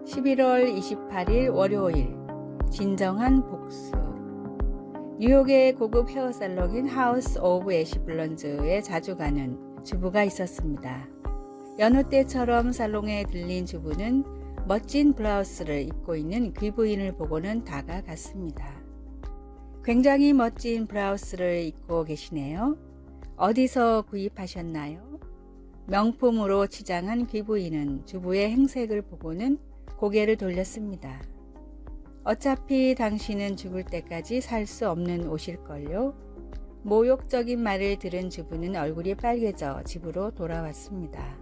11월 28일 월요일 진정한 복수. 뉴욕의 고급 헤어살롱인 하우스 오브 애쉬블론즈에 자주 가는 주부가 있었습니다. 여느 때처럼 살롱에 들린 주부는 멋진 블라우스를 입고 있는 귀부인을 보고는 다가갔습니다. 굉장히 멋진 블라우스를 입고 계시네요. 어디서 구입하셨나요? 명품으로 치장한 귀부인은 주부의 행색을 보고는 고개를 돌렸습니다. 어차피 당신은 죽을 때까지 살 수 없는 옷일걸요? 모욕적인 말을 들은 주부는 얼굴이 빨개져 집으로 돌아왔습니다.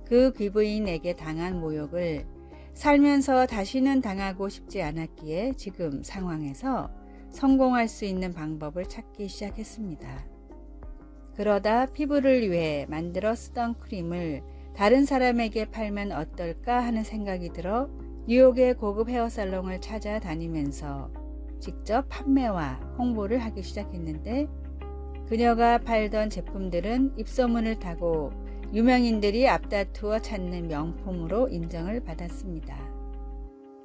그 귀부인에게 당한 모욕을 살면서 다시는 당하고 싶지 않았기에 지금 상황에서 성공할 수 있는 방법을 찾기 시작했습니다. 그러다 피부를 위해 만들어 쓰던 크림을 다른 사람에게 팔면 어떨까 하는 생각이 들어 뉴욕의 고급 헤어살롱을 찾아다니면서 직접 판매와 홍보를 하기 시작했는데, 그녀가 팔던 제품들은 입소문을 타고 유명인들이 앞다투어 찾는 명품으로 인정을 받았습니다.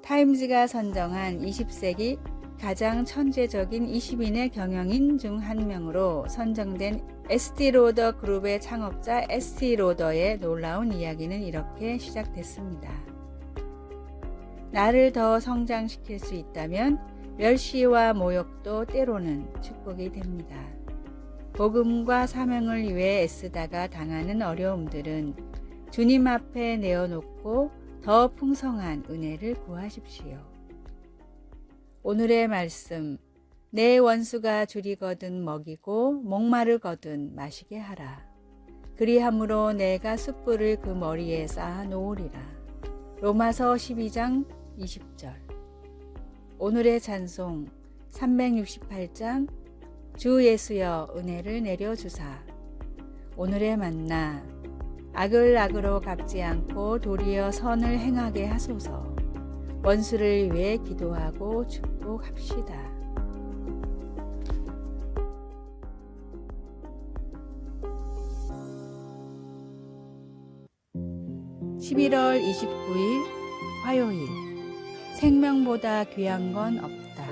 타임즈가 선정한 20세기 가장 천재적인 20인의 경영인 중 한 명으로 선정된 에스티 로더 그룹의 창업자 에스티 로더의 놀라운 이야기는 이렇게 시작됐습니다. 나를 더 성장시킬 수 있다면 멸시와 모욕도 때로는 축복이 됩니다. 복음과 사명을 위해 애쓰다가 당하는 어려움들은 주님 앞에 내어놓고 더 풍성한 은혜를 구하십시오. 오늘의 말씀, 내 원수가 줄이거든 먹이고 목마르거든 마시게 하라. 그리함으로 내가 숯불을 그 머리에 쌓아 놓으리라. 로마서 12장 20절. 오늘의 찬송 368장 주 예수여 은혜를 내려주사. 오늘의 만나 악을 악으로 갚지 않고 도리어 선을 행하게 하소서. 원수를 위해 기도하고 축복합시다. 11월 29일 화요일. 생명보다 귀한 건 없다.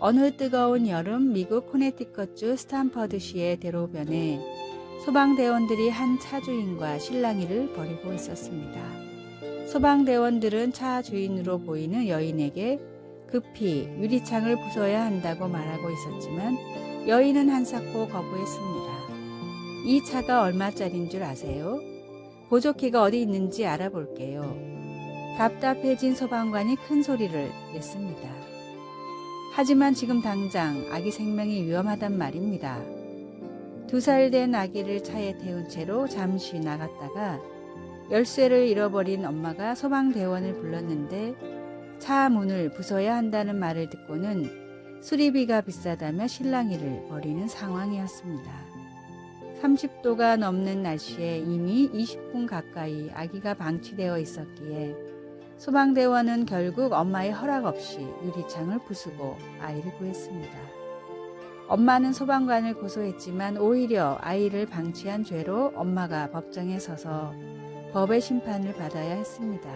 어느 뜨거운 여름 미국 코네티컷주 스탠퍼드시의 대로변에 소방대원들이 한 차주인과 실랑이를 벌이고 있었습니다. 소방대원들은 차 주인으로 보이는 여인에게 급히 유리창을 부숴야 한다고 말하고 있었지만 여인은 한사코 거부했습니다. 이 차가 얼마짜린 줄 아세요? 보조키가 어디 있는지 알아볼게요. 답답해진 소방관이 큰 소리를 냈습니다. 하지만 지금 당장 아기 생명이 위험하단 말입니다. 2살 된 아기를 차에 태운 채로 잠시 나갔다가 열쇠를 잃어버린 엄마가 소방대원을 불렀는데 차 문을 부숴야 한다는 말을 듣고는 수리비가 비싸다며 실랑이를 벌이는 상황이었습니다. 30도가 넘는 날씨에 이미 20분 가까이 아기가 방치되어 있었기에 소방대원은 결국 엄마의 허락 없이 유리창을 부수고 아이를 구했습니다. 엄마는 소방관을 고소했지만 오히려 아이를 방치한 죄로 엄마가 법정에 서서 법의 심판을 받아야 했습니다.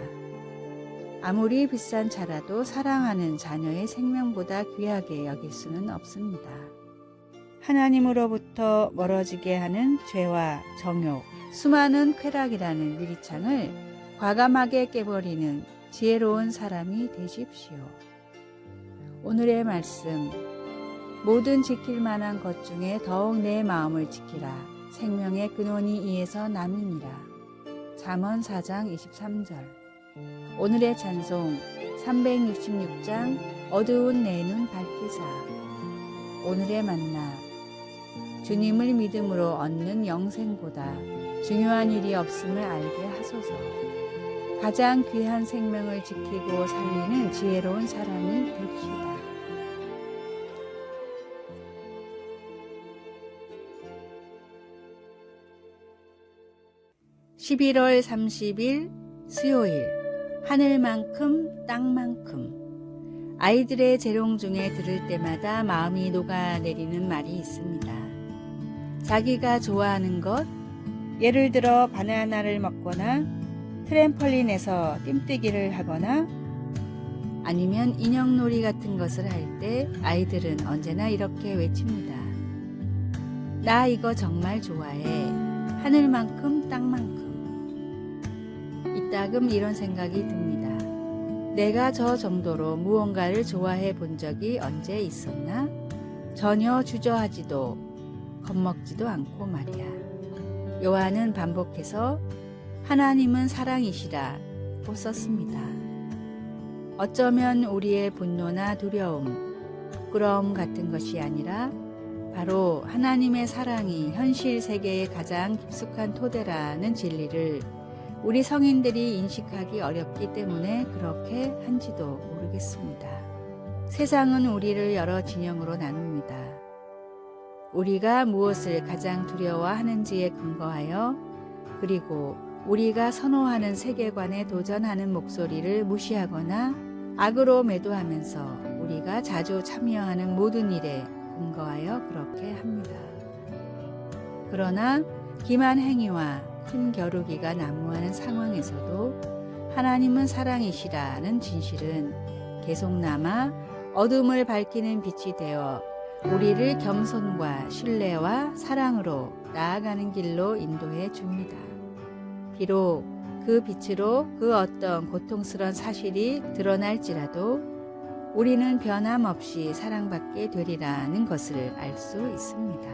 아무리 비싼 차라도 사랑하는 자녀의 생명보다 귀하게 여길 수는 없습니다. 하나님으로부터 멀어지게 하는 죄와 정욕, 수많은 쾌락이라는 유리창을 과감하게 깨버리는 지혜로운 사람이 되십시오. 오늘의 말씀, 모든 지킬 만한 것 중에 더욱 내 마음을 지키라. 생명의 근원이 이에서 남이니라. 잠언 4장 23절. 오늘의 찬송 366장 어두운 내 눈 밝히사. 오늘의 만나 주님을 믿음으로 얻는 영생보다 중요한 일이 없음을 알게 하소서. 가장 귀한 생명을 지키고 살리는 지혜로운 사람이 됩시다. (11월 30일) 수요일. 하늘만큼 땅만큼. 아이들의 재롱 중에 들을 때마다 마음이 녹아내리는 말이 있습니다. 자기가 좋아하는 것, 예를 들어 바나나를 먹거나 트램펄린에서 띰뜨기를 하거나 아니면 인형놀이 같은 것을 할 때 아이들은 언제나 이렇게 외칩니다. 나 이거 정말 좋아해. 하늘만큼 땅만큼. 이따금 이런 생각이 듭니다. 내가 저 정도로 무언가를 좋아해 본 적이 언제 있었나? 전혀 주저하지도 겁먹지도 않고 말이야. 요한은 반복해서 하나님은 사랑이시라고 썼습니다. 어쩌면 우리의 분노나 두려움, 부끄러움 같은 것이 아니라 바로 하나님의 사랑이 현실 세계의 가장 깊숙한 토대라는 진리를 우리 성인들이 인식하기 어렵기 때문에 그렇게 한지도 모르겠습니다. 세상은 우리를 여러 진영으로 나눕니다. 우리가 무엇을 가장 두려워하는지에 근거하여 그리고 우리가 선호하는 세계관에 도전하는 목소리를 무시하거나 악으로 매도하면서 우리가 자주 참여하는 모든 일에 근거하여 그렇게 합니다. 그러나 기만 행위와 힘겨루기가 난무하는 상황에서도 하나님은 사랑이시라는 진실은 계속 남아 어둠을 밝히는 빛이 되어 우리를 겸손과 신뢰와 사랑으로 나아가는 길로 인도해 줍니다. 비록 그 빛으로 그 어떤 고통스러운 사실이 드러날지라도 우리는 변함없이 사랑받게 되리라는 것을 알 수 있습니다.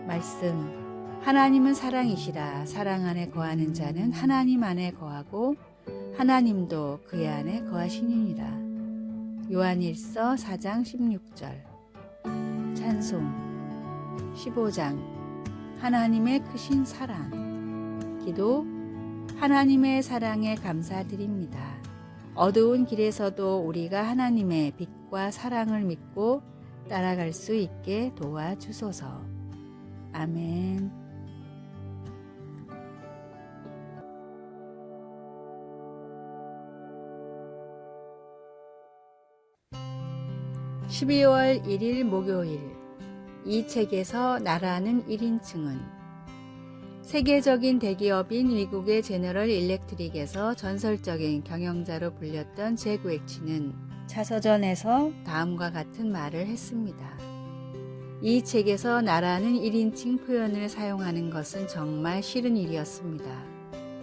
말씀, 하나님은 사랑이시라. 사랑 안에 거하는 자는 하나님 안에 거하고 하나님도 그의 안에 거하시니라. 요한일서 4장 16절. 찬송 15장 하나님의 크신 사랑. 기도, 하나님의 사랑에 감사드립니다. 어두운 길에서도 우리가 하나님의 빛과 사랑을 믿고 따라갈 수 있게 도와주소서. 아멘. (12월 1일) 목요일. 이 책에서 나라는 1인칭은 세계적인 대기업인 미국의 제너럴 일렉트릭에서 전설적인 경영자로 불렸던 잭 웰치는 자서전에서 다음과 같은 말을 했습니다. 이 책에서 나라는 1인칭 표현을 사용하는 것은 정말 싫은 일이었습니다.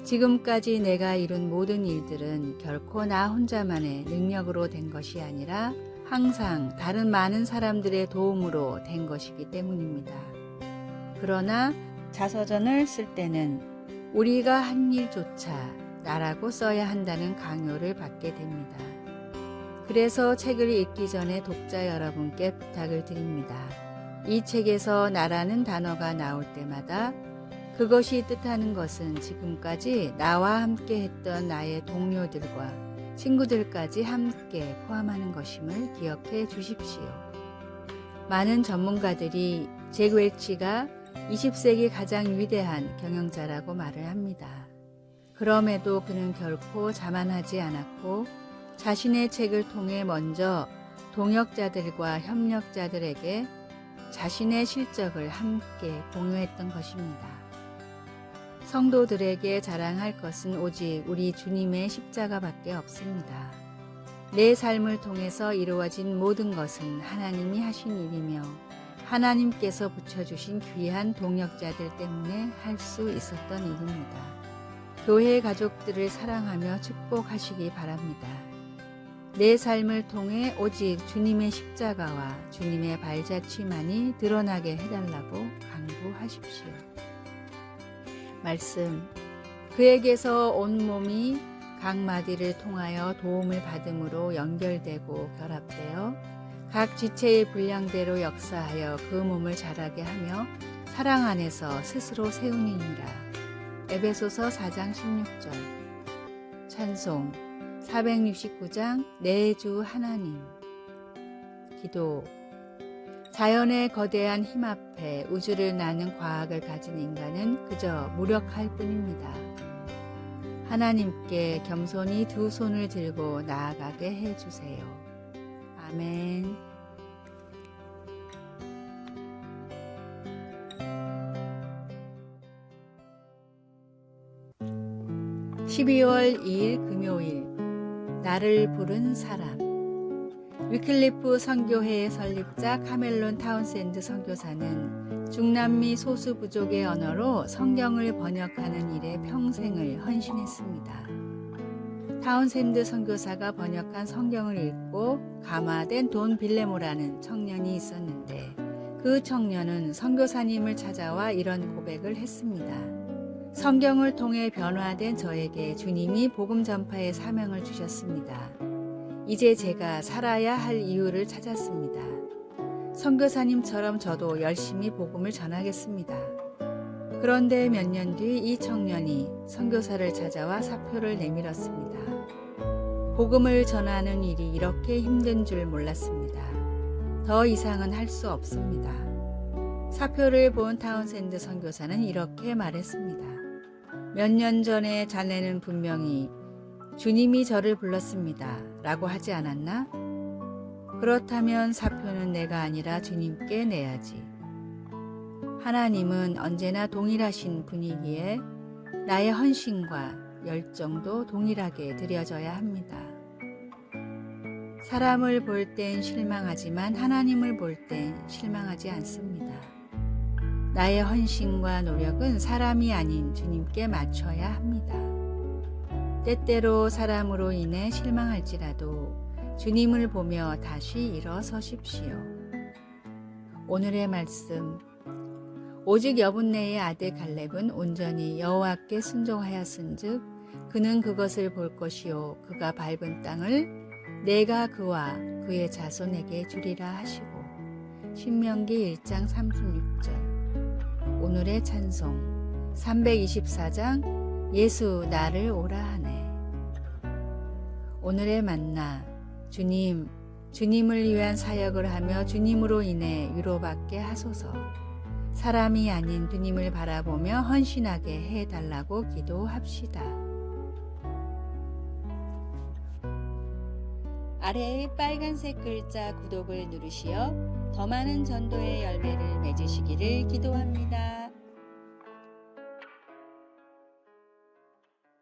지금까지 내가 이룬 모든 일들은 결코 나 혼자만의 능력으로 된 것이 아니라 항상 다른 많은 사람들의 도움으로 된 것이기 때문입니다. 그러나 자서전을 쓸 때는 우리가 한 일조차 나라고 써야 한다는 강요를 받게 됩니다. 그래서 책을 읽기 전에 독자 여러분께 부탁을 드립니다. 이 책에서 나라는 단어가 나올 때마다 그것이 뜻하는 것은 지금까지 나와 함께 했던 나의 동료들과 친구들까지 함께 포함하는 것임을 기억해 주십시오. 많은 전문가들이 잭 웰치가 20세기 가장 위대한 경영자라고 말을 합니다. 그럼에도 그는 결코 자만하지 않았고 자신의 책을 통해 먼저 동역자들과 협력자들에게 자신의 실적을 함께 공유했던 것입니다. 성도들에게 자랑할 것은 오직 우리 주님의 십자가밖에 없습니다. 내 삶을 통해서 이루어진 모든 것은 하나님이 하신 일이며 하나님께서 붙여주신 귀한 동역자들 때문에 할 수 있었던 일입니다. 교회 가족들을 사랑하며 축복하시기 바랍니다. 내 삶을 통해 오직 주님의 십자가와 주님의 발자취만이 드러나게 해달라고 간구하십시오. 말씀, 그에게서 온몸이 각 마디를 통하여 도움을 받음으로 연결되고 결합되어 각 지체의 분량대로 역사하여 그 몸을 자라게 하며 사랑 안에서 스스로 세우니라. 에베소서 4장 16절. 찬송 469장 내 주 하나님. 기도, 자연의 거대한 힘 앞에 우주를 나는 과학을 가진 인간은 그저 무력할 뿐입니다. 하나님께 겸손히 두 손을 들고 나아가게 해주세요. 아멘. 12월 2일 금요일, 나를 부른 사람. 위클리프 선교회의 설립자 카멜론 타운센드 선교사는 중남미 소수 부족의 언어로 성경을 번역하는 일에 평생을 헌신했습니다. 타운센드 선교사가 번역한 성경을 읽고 감화된 돈 빌레모라는 청년이 있었는데, 그 청년은 선교사님을 찾아와 이런 고백을 했습니다. 성경을 통해 변화된 저에게 주님이 복음 전파의 사명을 주셨습니다. 이제 제가 살아야 할 이유를 찾았습니다. 선교사님처럼 저도 열심히 복음을 전하겠습니다. 그런데 몇 년 뒤 이 청년이 선교사를 찾아와 사표를 내밀었습니다. 복음을 전하는 일이 이렇게 힘든 줄 몰랐습니다. 더 이상은 할 수 없습니다. 사표를 본 타운센드 선교사는 이렇게 말했습니다. 몇 년 전에 자네는 분명히 주님이 저를 불렀습니다 라고 하지 않았나? 그렇다면 사표는 내가 아니라 주님께 내야지. 하나님은 언제나 동일하신 분이기에 나의 헌신과 열정도 동일하게 드려져야 합니다. 사람을 볼 땐 실망하지만 하나님을 볼 땐 실망하지 않습니다. 나의 헌신과 노력은 사람이 아닌 주님께 맞춰야 합니다. 때때로 사람으로 인해 실망할지라도 주님을 보며 다시 일어서십시오. 오늘의 말씀. 오직 여분네의 아들 갈렙은 온전히 여호와께 순종하였은즉 그는 그것을 볼 것이요 그가 밟은 땅을 내가 그와 그의 자손에게 주리라 하시고. 신명기 1장 36절. 오늘의 찬송 324장 예수 나를 오라 하네. 오늘의 만나. 주님을 위한 사역을 하며 주님으로 인해 위로받게 하소서. 사람이 아닌 주님을 바라보며 헌신하게 해달라고 기도합시다. 아래의 빨간색 글자 구독을 누르시어 더 많은 전도의 열매를 맺으시기를 기도합니다.